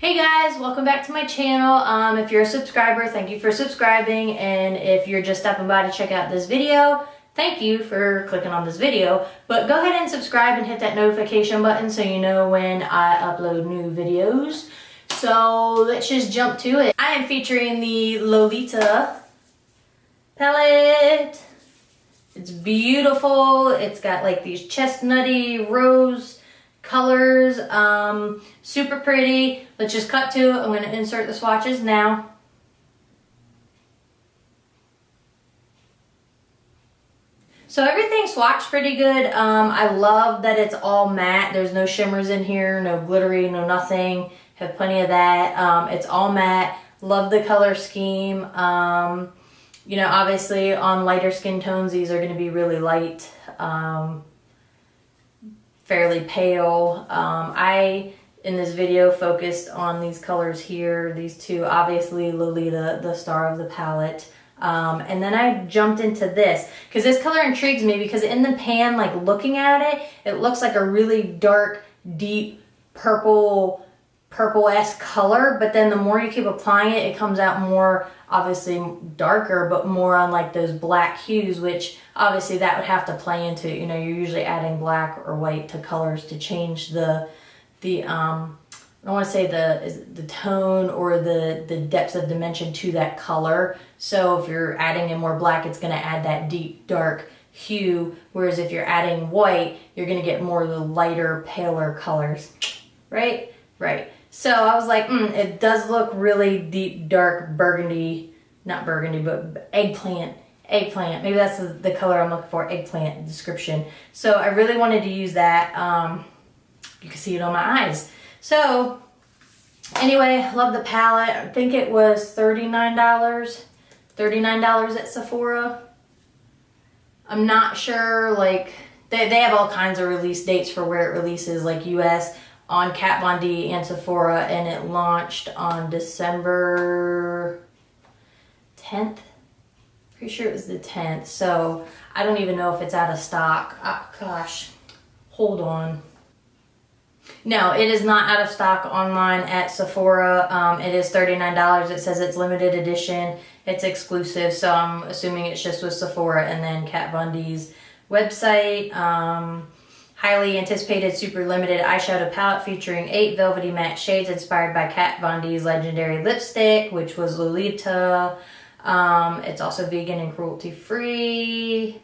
Hey guys, welcome back to my channel. If you're a subscriber, thank you for subscribing, and if you're just stopping by to check out this video, thank you for clicking on this video. But go ahead and subscribe and hit that notification button so you know when I upload new videos. So let's just jump to it. I am featuring the Lolita palette. It's beautiful. It's got like these chestnutty rose colors, super pretty. Let's just cut to it. I'm going to insert the swatches now. So everything swatched pretty good. I love that it's all matte. There's no shimmers in here, no glittery, no nothing. Have plenty of that. It's all matte. Love the color scheme. You know, obviously on lighter skin tones, these are going to be really light. Fairly pale. I, in this video, focused on these colors here, these two, obviously Lolita, the star of the palette. And then I jumped into this, because this color intrigues me, because in the pan, like looking at it, it looks like a really dark, deep purple-esque color, but then the more you keep applying it, it comes out more, obviously darker, but more on like those black hues, which obviously that would have to play into, you know, you're usually adding black or white to colors to change the I don't want to say the tone or the depths of dimension to that color. So if you're adding in more black, it's going to add that deep dark hue, whereas if you're adding white, you're going to get more of the lighter, paler colors, right? Right. So I was like, it does look really deep, dark burgundy, not burgundy, but eggplant. Maybe that's the color I'm looking for, eggplant description. So I really wanted to use that. You can see it on my eyes. So anyway, love the palette. I think it was $39 at Sephora. I'm not sure, like, they have all kinds of release dates for where it releases, like US, on KatVonD and Sephora, and it launched on December 10th. Pretty sure it was the 10th, so I don't even know if it's out of stock. Oh, gosh, hold on. No, it is not out of stock online at Sephora. It is $39. It says it's limited edition. It's exclusive, so I'm assuming it's just with Sephora and then KatVonD's website. Highly anticipated super limited eyeshadow palette featuring 8 velvety matte shades inspired by KatVonD's legendary lipstick, which was Lolita. It's also vegan and cruelty free.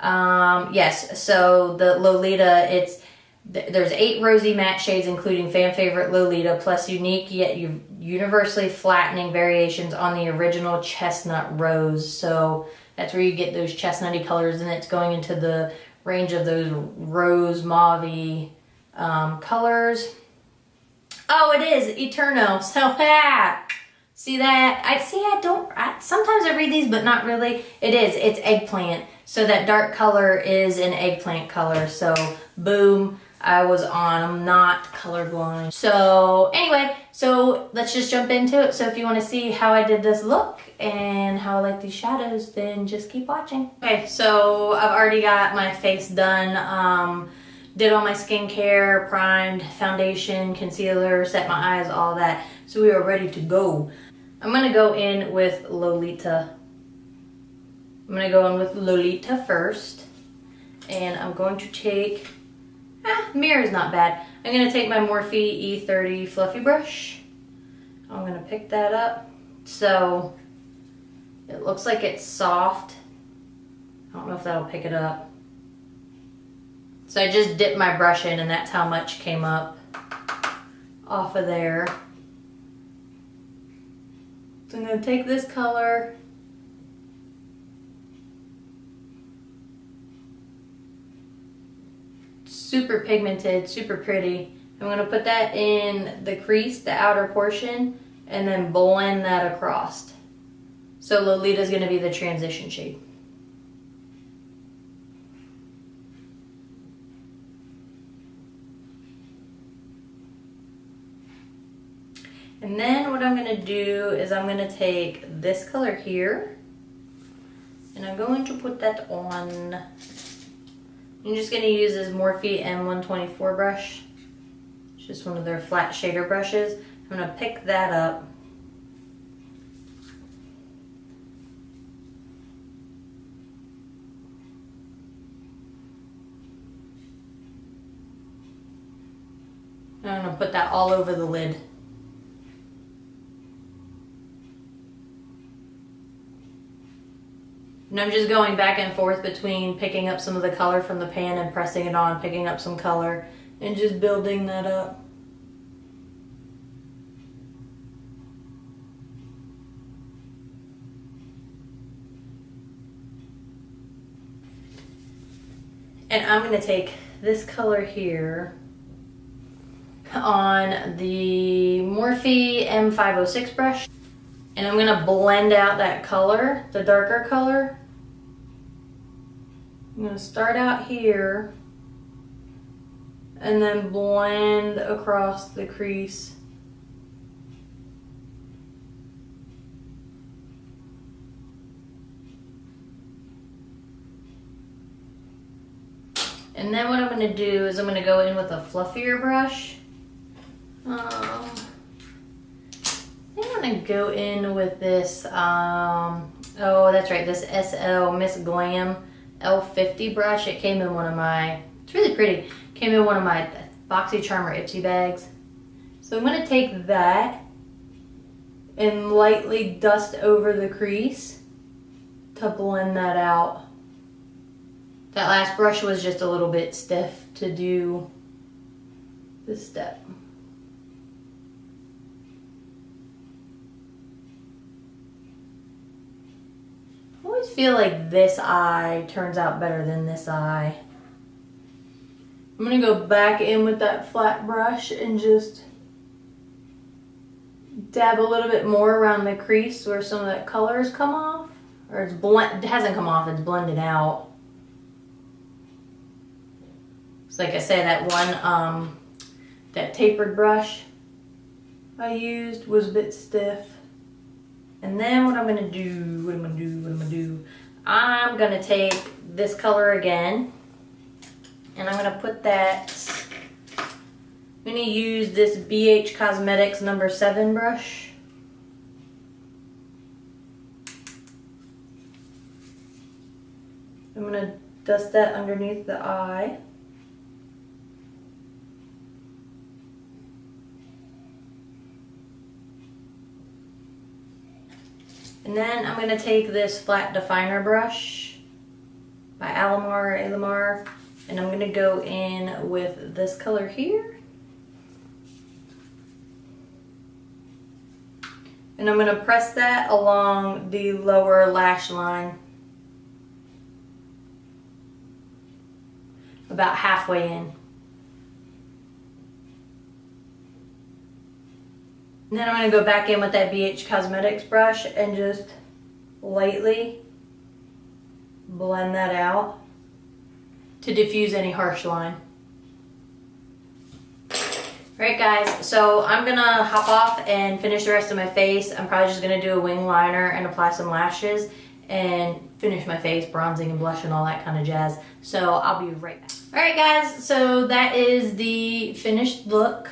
Yes, so the Lolita, there's 8 rosy matte shades including fan favorite Lolita, plus unique yet universally flattening variations on the original chestnut rose. So that's where you get those chestnutty colors, and it's going into the range of those rose mauve colors. Oh, it is Eterno. So see that? Sometimes I read these, but not really. It's eggplant. So that dark color is an eggplant color. So boom, I was on. I'm not colorblind. So anyway, so let's just jump into it. So if you want to see how I did this look and how I like these shadows, then just keep watching. Okay, so I've already got my face done. Did all my skincare, primed, foundation, concealer, set my eyes, all that. So we are ready to go. I'm going to go in with Lolita. I'm going to go in with Lolita first. And I'm going to take, mirror is not bad. I'm going to take my Morphe E30 fluffy brush. I'm going to pick that up. So it looks like it's soft. I don't know if that'll pick it up. So I just dipped my brush in, and that's how much came up off of there. So I'm going to take this color. Super pigmented, super pretty. I'm going to put that in the crease, the outer portion, and then blend that across. So Lolita is going to be the transition shade. And then what I'm going to do is I'm going to take this color here, and I'm going to put that on. I'm just going to use this Morphe M124 brush. It's just one of their flat shader brushes. I'm gonna pick that up. And I'm gonna put that all over the lid. And I'm just going back and forth between picking up some of the color from the pan and pressing it on, picking up some color, and just building that up. And I'm going to take this color here on the Morphe M506 brush, and I'm going to blend out that color, the darker color. I'm going to start out here and then blend across the crease. And then what I'm going to do is I'm going to go in with a fluffier brush. I think I'm going to go in with this, oh that's right, this SL Miss Glam L50 brush. It came in one of my, it's really pretty, came in one of my BoxyCharm or Ipsy bags. So I'm going to take that and lightly dust over the crease to blend that out. That last brush was just a little bit stiff to do this step. I always feel like this eye turns out better than this eye. I'm going to go back in with that flat brush and just dab a little bit more around the crease where some of that color has come off. Or it's it hasn't come off, it's blended out. So like I say, that one, that tapered brush I used was a bit stiff. And then what I'm going to do, I'm going to take this color again, and I'm going to put that, I'm going to use this BH Cosmetics number 7 brush. I'm going to dust that underneath the eye. And then I'm going to take this flat definer brush by Alamar, and I'm going to go in with this color here. And I'm going to press that along the lower lash line, about halfway in. And then I'm going to go back in with that BH Cosmetics brush and just lightly blend that out to diffuse any harsh line. Alright guys, so I'm going to hop off and finish the rest of my face. I'm probably just going to do a wing liner and apply some lashes and finish my face, bronzing and blush and all that kind of jazz. So I'll be right back. Alright guys, so that is the finished look.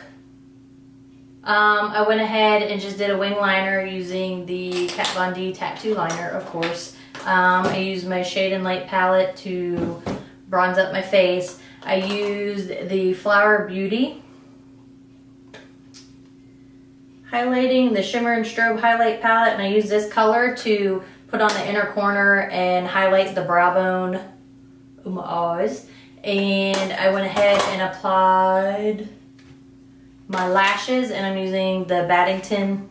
I went ahead and just did a wing liner using the KatVonD Tattoo Liner, of course. I used my Shade and Light palette to bronze up my face. I used the Flower Beauty highlighting, the Shimmer and Strobe highlight palette, and I used this color to put on the inner corner and highlight the brow bone of my eyes. And I went ahead and applied my lashes, and I'm using the Baddington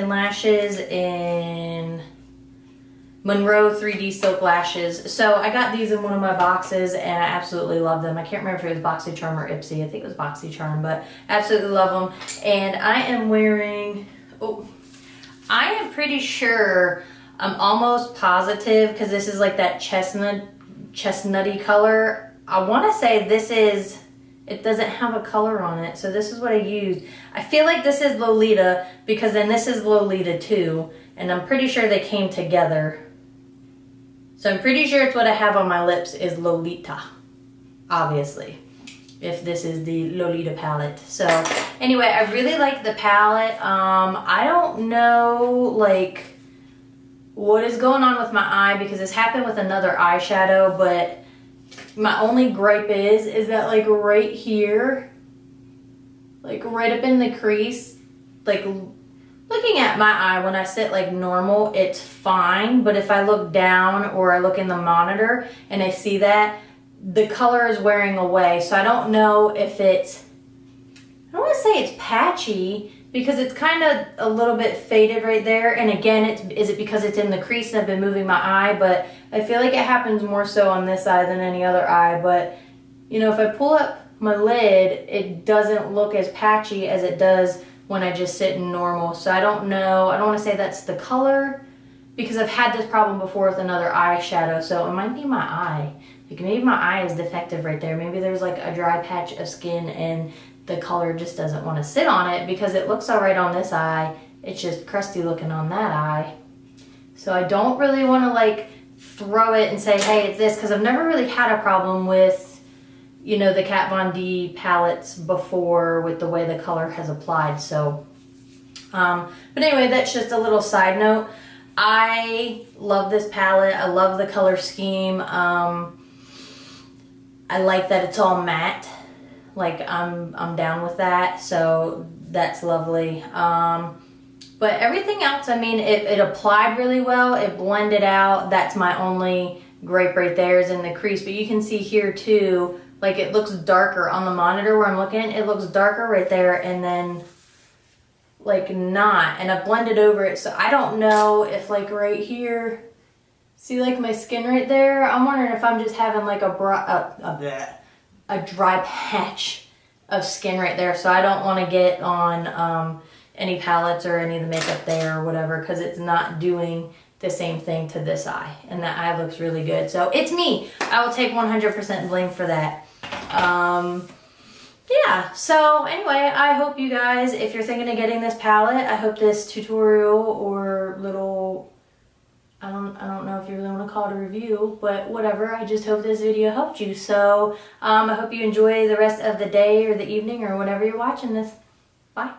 lashes in Monroe 3D Silk Lashes. So I got these in one of my boxes and I absolutely love them. I can't remember if it was BoxyCharm or Ipsy. I think it was BoxyCharm, but absolutely love them. And I am wearing, I am pretty sure, I'm almost positive, because this is like that chestnutty color. I want to say this is, it doesn't have a color on it, so this is what I used. I feel like this is Lolita, because then this is Lolita too, and I'm pretty sure they came together. So I'm pretty sure it's what I have on my lips is Lolita, obviously. if this is the Lolita palette. So anyway, I really like the palette. I don't know like what is going on with my eye because this happened with another eyeshadow, but my only gripe is that like right here, like right up in the crease, like looking at my eye when I sit like normal, it's fine. But if I look down or I look in the monitor and I see that, the color is wearing away. So I don't know if it's, I don't want to say it's patchy because it's kind of a little bit faded right there. And again, is it because it's in the crease and I've been moving my eye? But I feel like it happens more so on this eye than any other eye. But you know, if I pull up my lid, it doesn't look as patchy as it does when I just sit in normal. So I don't know, I don't want to say that's the color because I've had this problem before with another eyeshadow. So it might be my eye. Like maybe my eye is defective right there. Maybe there's like a dry patch of skin and the color just doesn't want to sit on it because it looks all right on this eye. It's just crusty looking on that eye. So I don't really want to like throw it and say, hey, it's this, because I've never really had a problem with, you know, the Kat Von D palettes before with the way the color has applied. So, but anyway, that's just a little side note. I love this palette. I love the color scheme. I like that it's all matte. Like I'm down with that, so that's lovely. But everything else, I mean, it applied really well. It blended out. That's my only gripe right there is in the crease. But you can see here too, like it looks darker on the monitor where I'm looking. It looks darker right there, and then like not. And I've blended over it, so I don't know if like right here. See like my skin right there? I'm wondering if I'm just having like a dry patch of skin right there. So I don't want to get on any palettes or any of the makeup there or whatever because it's not doing the same thing to this eye. And that eye looks really good. So it's me. I will take 100% blame for that. Yeah, so anyway, I hope you guys, if you're thinking of getting this palette, I hope this tutorial or little... I don't know if you really want to call it a review, but whatever. I just hope this video helped you. So I hope you enjoy the rest of the day or the evening or whenever you're watching this. Bye.